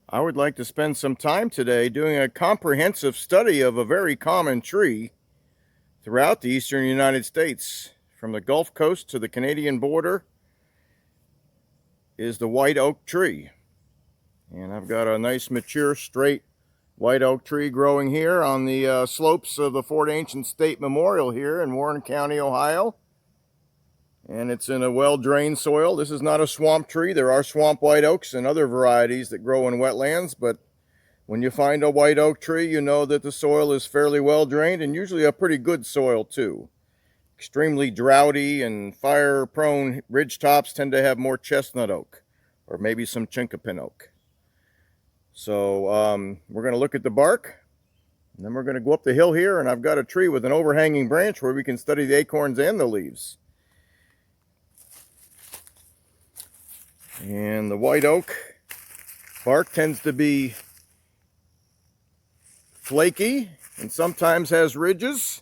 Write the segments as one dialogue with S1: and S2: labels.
S1: I would like to spend some time today doing a comprehensive study of a very common tree throughout the eastern United States. From the Gulf Coast to the Canadian border is the white oak tree. And I've got a nice mature straight white oak tree growing here on the slopes of the Fort Ancient State Memorial here in Warren County, Ohio. And it's in a well-drained soil. This is not a swamp tree. There are swamp white oaks and other varieties that grow in wetlands, but when you find a white oak tree, you know that the soil is fairly well drained and usually a pretty good soil too. Extremely droughty and fire-prone ridge tops tend to have more chestnut oak or maybe some chinkapin oak. So we're going to look at the bark, and then we're going to go up the hill here, and I've got a tree with an overhanging branch where we can study the acorns and the leaves. And the white oak bark tends to be flaky and sometimes has ridges.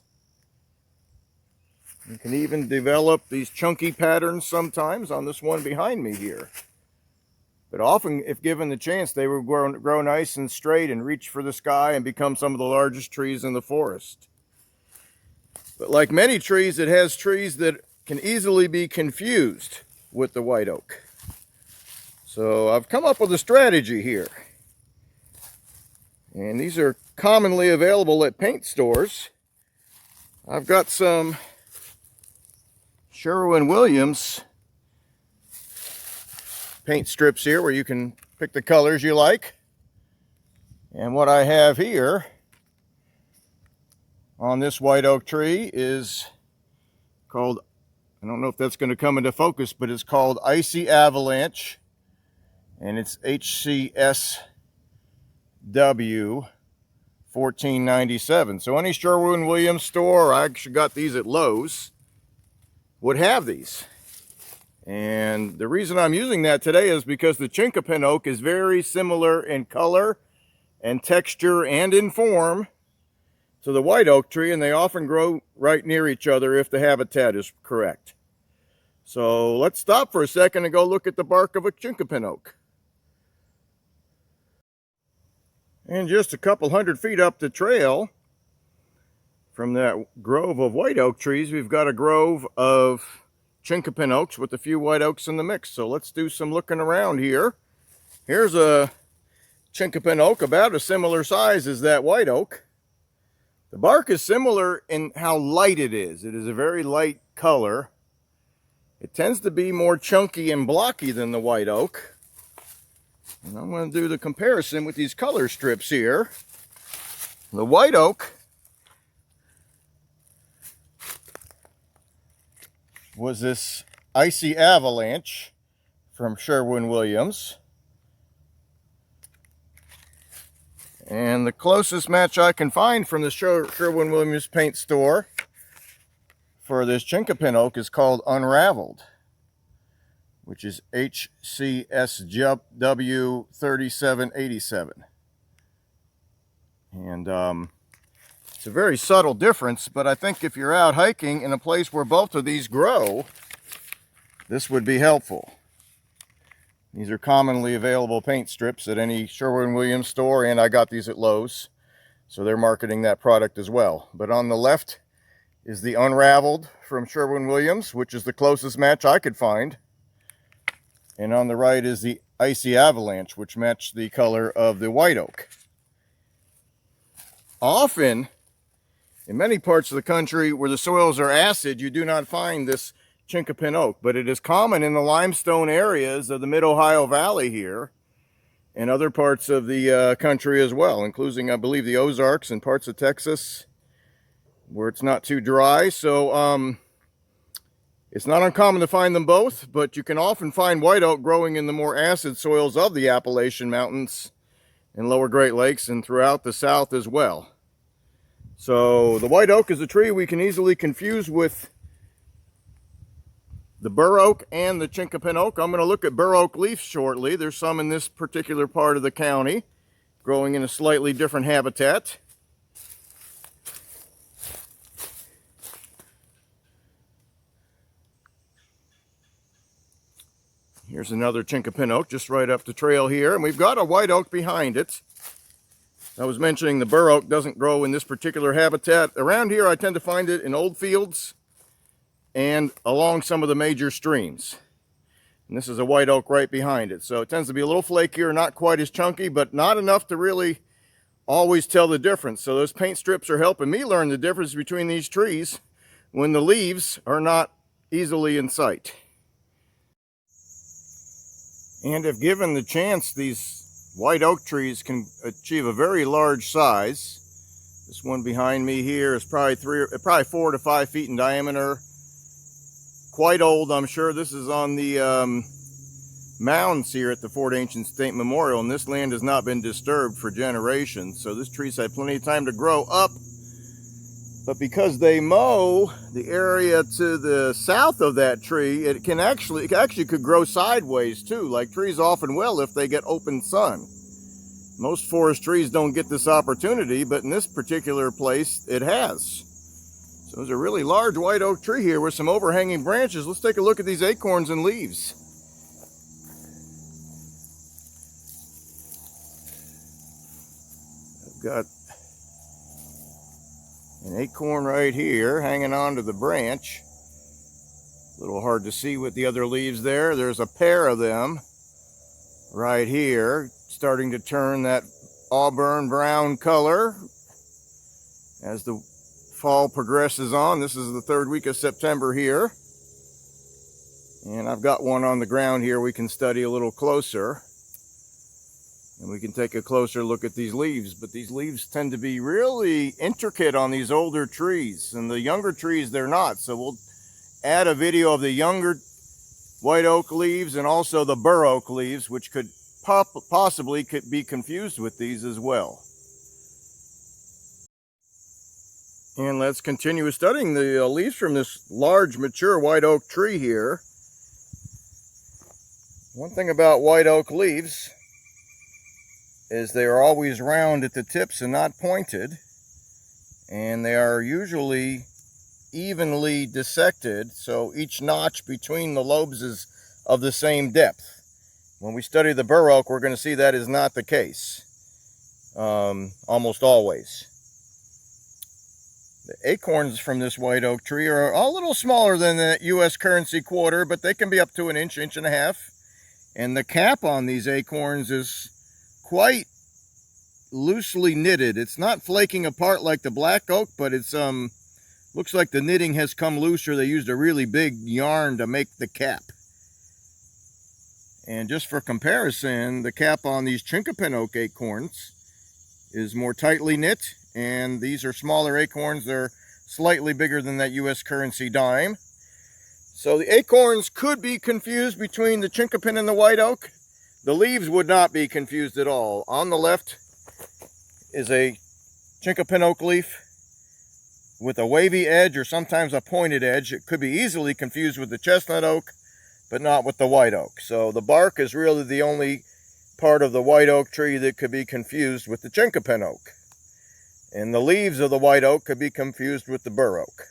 S1: You can even develop these chunky patterns sometimes on this one behind me here. But often, if given the chance, they will grow nice and straight and reach for the sky and become some of the largest trees in the forest. But like many trees, it has trees that can easily be confused with the white oak. So I've come up with a strategy here. And these are commonly available at paint stores. I've got some Sherwin-Williams paint strips here where you can pick the colors you like. And what I have here on this white oak tree is called, I don't know if that's going to come into focus, but it's called Icy Avalanche. And it's HCSW 1497. So any Sherwin-Williams store, I actually got these at Lowe's, would have these. And the reason I'm using that today is because the Chinkapin oak is very similar in color and texture and in form to the white oak tree, and they often grow right near each other if the habitat is correct. So let's stop for a second and go look at the bark of a Chinkapin oak. And just a couple hundred feet up the trail from that grove of white oak trees, we've got a grove of Chinkapin oaks with a few white oaks in the mix. So let's do some looking around here. Here's a Chinkapin oak about a similar size as that white oak. The bark is similar in how light it is. It is a very light color. It tends to be more chunky and blocky than the white oak. And I'm going to do the comparison with these color strips here. The white oak was this Icy Avalanche from Sherwin-Williams. And the closest match I can find from the Sherwin-Williams paint store for this Chinkapin oak is called Unraveled, which is HCSW 3787. And it's a very subtle difference, but I think if you're out hiking in a place where both of these grow, this would be helpful. These are commonly available paint strips at any Sherwin-Williams store, and I got these at Lowe's, so they're marketing that product as well. But on the left is the Unraveled from Sherwin-Williams, which is the closest match I could find. And on the right is the Icy Avalanche, which matched the color of the white oak. Often, in many parts of the country where the soils are acid, you do not find this Chinkapin oak, but it is common in the limestone areas of the Mid-Ohio Valley here and other parts of the country as well, including, I believe, the Ozarks and parts of Texas where it's not too dry. So it's not uncommon to find them both, but you can often find white oak growing in the more acid soils of the Appalachian Mountains and lower Great Lakes and throughout the South as well. So the white oak is a tree we can easily confuse with the Bur Oak and the Chinkapin oak. I'm going to look at Bur Oak leaves shortly. There's some in this particular part of the county growing in a slightly different habitat. Here's another Chinkapin Oak just right up the trail here, and we've got a white oak behind it. I was mentioning the Bur Oak doesn't grow in this particular habitat. Around here I tend to find it in old fields and along some of the major streams. And this is a white oak right behind it. So it tends to be a little flakier, not quite as chunky, but not enough to really always tell the difference. So those paint strips are helping me learn the difference between these trees when the leaves are not easily in sight. And if given the chance, these white oak trees can achieve a very large size. This one behind me here is probably 4 to 5 feet in diameter. Quite old, I'm sure. This is on the mounds here at the Fort Ancient State Memorial, and this land has not been disturbed for generations. So this tree's had plenty of time to grow up. But because they mow the area to the south of that tree, it actually could grow sideways too, like trees often will if they get open sun. Most forest trees don't get this opportunity, but in this particular place, it has. So there's a really large white oak tree here with some overhanging branches. Let's take a look at these acorns and leaves. I've got an acorn right here hanging onto the branch. A little hard to see with the other leaves there. There's a pair of them right here, starting to turn that auburn brown color as the fall progresses on. This is the 3rd week of September here. And I've got one on the ground here we can study a little closer. And we can take a closer look at these leaves. But these leaves tend to be really intricate on these older trees. And the younger trees, they're not. So we'll add a video of the younger white oak leaves and also the Bur Oak leaves, which could possibly be confused with these as well. And let's continue studying the leaves from this large mature white oak tree here. One thing about white oak leaves is they are always round at the tips and not pointed, and they are usually evenly dissected, so each notch between the lobes is of the same depth. When we study the Bur Oak, we're going to see that is not the case, almost always. The acorns from this white oak tree are a little smaller than the U.S. currency quarter, but they can be up to an inch, inch and a half. And the cap on these acorns is quite loosely knitted. It's not flaking apart like the black oak, but it's looks like the knitting has come looser. They used a really big yarn to make the cap. And just for comparison, the cap on these Chinkapin Oak acorns is more tightly knit, and these are smaller acorns. They're slightly bigger than that U.S. currency dime. So the acorns could be confused between the Chinkapin and the white oak. The leaves would not be confused at all. On the left is a Chinkapin oak leaf with a wavy edge or sometimes a pointed edge. It could be easily confused with the chestnut oak, but not with the white oak. So the bark is really the only part of the white oak tree that could be confused with the Chinkapin oak. And the leaves of the white oak could be confused with the Bur Oak.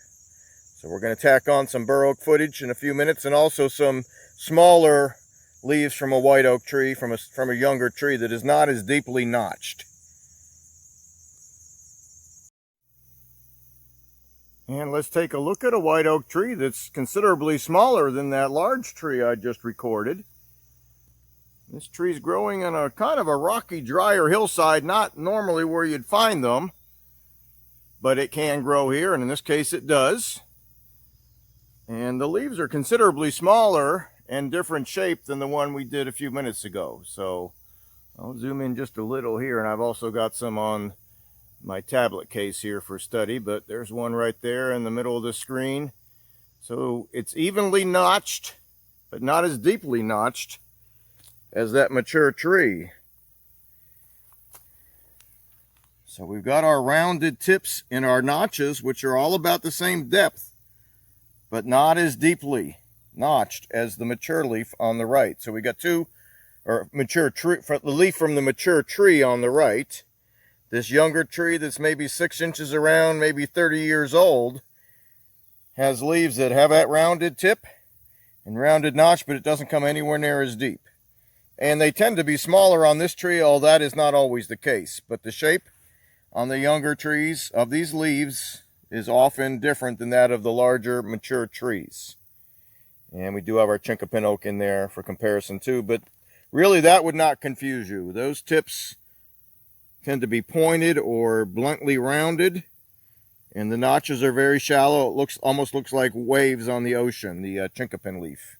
S1: So we're going to tack on some Bur Oak footage in a few minutes, and also some smaller leaves from a white oak tree, from a younger tree that is not as deeply notched. And let's take a look at a white oak tree that's considerably smaller than that large tree I just recorded. This tree's growing on a kind of a rocky, drier hillside, not normally where you'd find them, but it can grow here, and in this case it does. And the leaves are considerably smaller and different shape than the one we did a few minutes ago. So I'll zoom in just a little here, and I've also got some on my tablet case here for study, but there's one right there in the middle of the screen. So it's evenly notched, but not as deeply notched as that mature tree. So we've got our rounded tips in our notches, which are all about the same depth, but not as deeply notched as the mature leaf on the right. So we got mature tree, the leaf from the mature tree on the right. This younger tree that's maybe 6 inches around, maybe 30 years old, has leaves that have that rounded tip and rounded notch, but it doesn't come anywhere near as deep. And they tend to be smaller on this tree, although that is not always the case. But the shape on the younger trees of these leaves is often different than that of the larger mature trees. And we do have our Chinkapin Oak in there for comparison too, but really that would not confuse you. Those tips tend to be pointed or bluntly rounded, and the notches are very shallow. It almost looks like waves on the ocean, the Chinkapin leaf.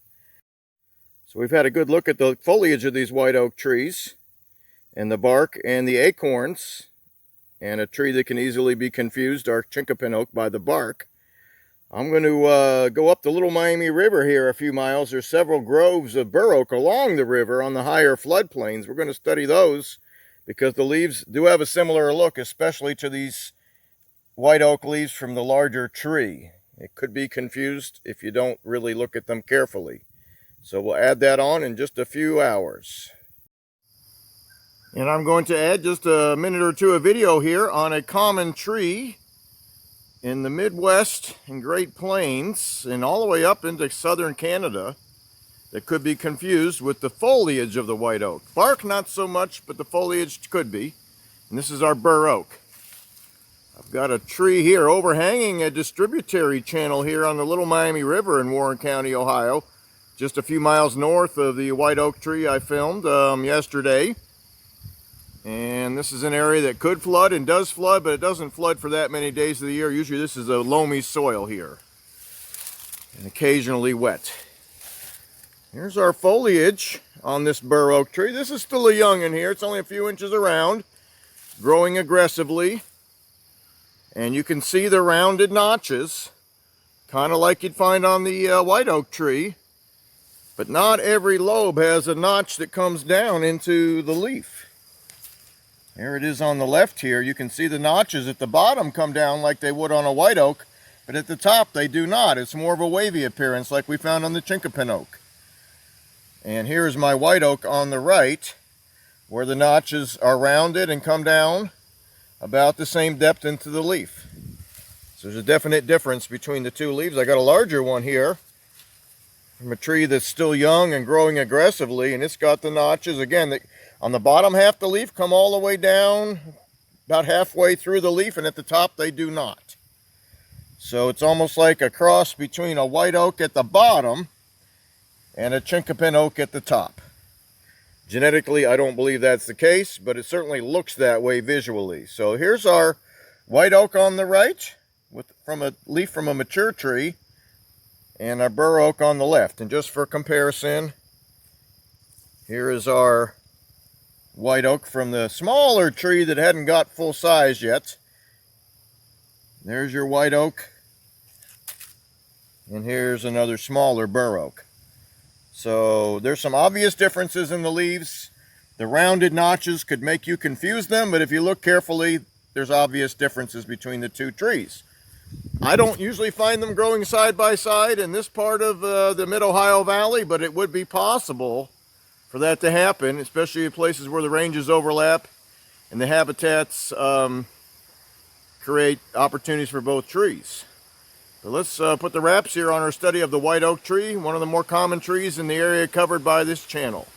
S1: So we've had a good look at the foliage of these white oak trees, and the bark and the acorns, and a tree that can easily be confused, our Chinkapin Oak, by the bark. I'm going to go up the Little Miami River here a few miles. There's several groves of Bur Oak along the river on the higher floodplains. We're going to study those because the leaves do have a similar look, especially to these white oak leaves from the larger tree. It could be confused if you don't really look at them carefully. So we'll add that on in just a few hours. And I'm going to add just a minute or two of video here on a common tree in the Midwest and Great Plains and all the way up into southern Canada that could be confused with the foliage of the white oak. Bark not so much, but the foliage could be. And this is our Bur Oak. I've got a tree here overhanging a distributary channel here on the Little Miami River in Warren County, Ohio, just a few miles north of the white oak tree I filmed yesterday. And this is an area that could flood and does flood, but it doesn't flood for that many days of the year. Usually this is a loamy soil here and occasionally wet. Here's our foliage on this Bur Oak tree. This is still a young in here. It's only a few inches around, growing aggressively. And you can see the rounded notches, kind of like you'd find on the white oak tree. But not every lobe has a notch that comes down into the leaf. There it is on the left here. You can see the notches at the bottom come down like they would on a white oak, but at the top they do not. It's more of a wavy appearance like we found on the Chinkapin Oak. And here's my white oak on the right, where the notches are rounded and come down about the same depth into the leaf. So there's a definite difference between the two leaves. I got a larger one here from a tree that's still young and growing aggressively, and it's got the notches again on the bottom half of the leaf come all the way down about halfway through the leaf, and at the top they do not. So it's almost like a cross between a white oak at the bottom and a Chinkapin Oak at the top. Genetically, I don't believe that's the case, but it certainly looks that way visually. So here's our white oak on the right from a leaf from a mature tree, and our Bur Oak on the left. And just for comparison, here is our white oak from the smaller tree that hadn't got full size yet. There's your white oak, and here's another smaller Bur Oak. So there's some obvious differences in the leaves. The rounded notches could make you confuse them, but if you look carefully, there's obvious differences between the two trees. I don't usually find them growing side by side in this part of the Mid-Ohio Valley, but it would be possible for that to happen, especially in places where the ranges overlap and the habitats create opportunities for both trees. But let's put the wraps here on our study of the white oak tree, one of the more common trees in the area covered by this channel.